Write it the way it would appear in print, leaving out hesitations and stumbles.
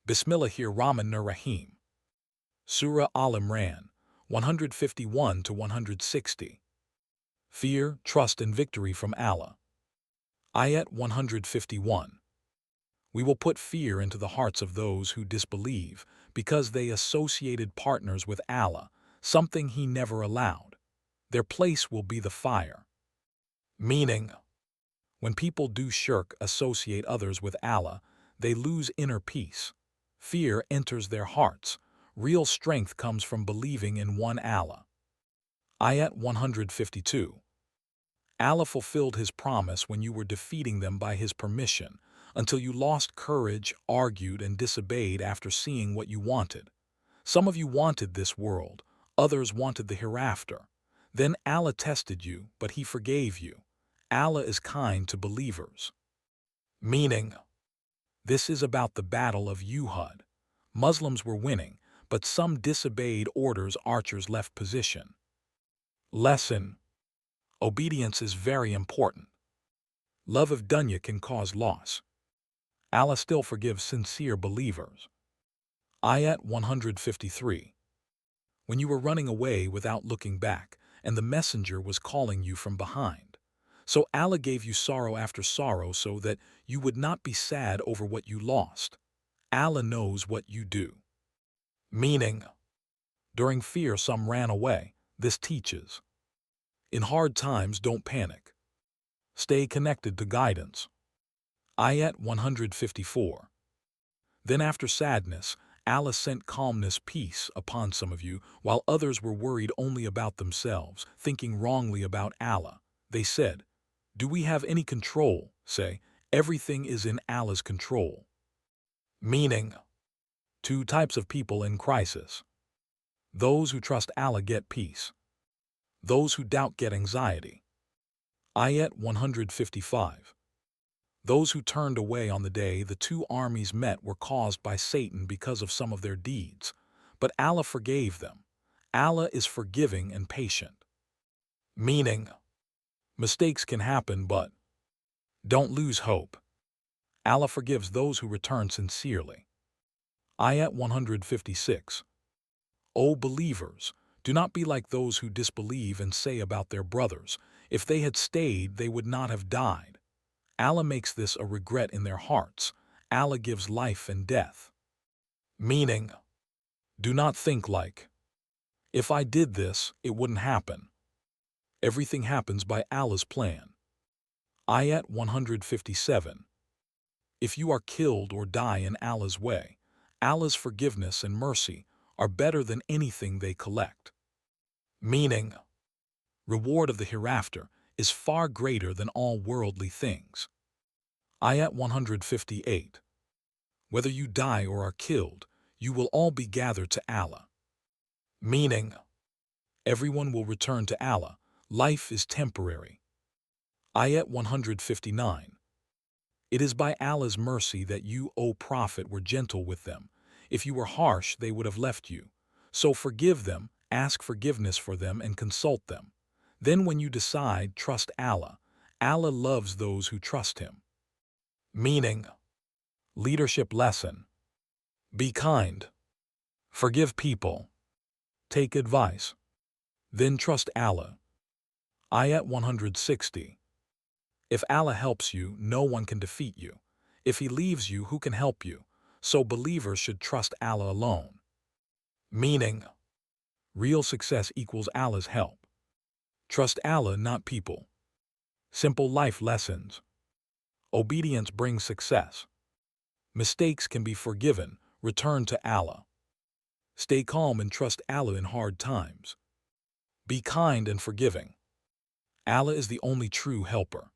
Bismillahir-Rahmanir-Rahim. Surah Al-Imran, 151 to 160. Fear, trust and victory from Allah. Ayat 151. We will put fear into the hearts of those who disbelieve, because they associated partners with Allah, something He never allowed. Their place will be the fire. Meaning, when people do shirk, associate others with Allah, they lose inner peace. Fear enters their hearts. Real strength comes from believing in one Allah. Ayat 152. Allah fulfilled His promise when you were defeating them by His permission, until you lost courage, argued, and disobeyed after seeing what you wanted. Some of you wanted this world, others wanted the hereafter. Then Allah tested you, but He forgave you. Allah is kind to believers. Meaning, this is about the Battle of Uhud. Muslims were winning, but some disobeyed orders. Archers left position. Lesson: obedience is very important. Love of dunya can cause loss. Allah still forgives sincere believers. Ayat 153. When you were running away without looking back, and the messenger was calling you from behind. So Allah gave you sorrow after sorrow so that you would not be sad over what you lost. Allah knows what you do. Meaning, during fear some ran away. This teaches. In hard times don't panic. Stay connected to guidance. Ayat 154. Then after sadness, Allah sent calmness, peace upon some of you, while others were worried only about themselves, thinking wrongly about Allah. They said, "Do we have any control?" Say, everything is in Allah's control. Meaning, two types of people in crisis. Those who trust Allah get peace. Those who doubt get anxiety. Ayat 155. Those who turned away on the day the two armies met were caused by Satan because of some of their deeds, but Allah forgave them. Allah is forgiving and patient. Meaning, mistakes can happen, but don't lose hope. Allah forgives those who return sincerely. Ayat 156. O believers, do not be like those who disbelieve and say about their brothers, if they had stayed, they would not have died. Allah makes this a regret in their hearts. Allah gives life and death. Meaning, do not think like, if I did this, it wouldn't happen. Everything happens by Allah's plan. Ayat 157. If you are killed or die in Allah's way, Allah's forgiveness and mercy are better than anything they collect. Meaning, reward of the hereafter is far greater than all worldly things. Ayat 158. Whether you die or are killed, you will all be gathered to Allah. Meaning, everyone will return to Allah. Life is temporary. Ayat 159. It is by Allah's mercy that you, O Prophet, were gentle with them. If you were harsh, they would have left you. So forgive them, ask forgiveness for them, and consult them. Then when you decide, trust Allah. Allah loves those who trust Him. Meaning, leadership lesson. Be kind. Forgive people. Take advice. Then trust Allah. Ayat 160. If Allah helps you, no one can defeat you. If He leaves you, who can help you? So believers should trust Allah alone. Meaning, real success equals Allah's help. Trust Allah, not people. Simple life lessons. Obedience brings success. Mistakes can be forgiven. Return to Allah. Stay calm and trust Allah in hard times. Be kind and forgiving. Allah is the only true helper.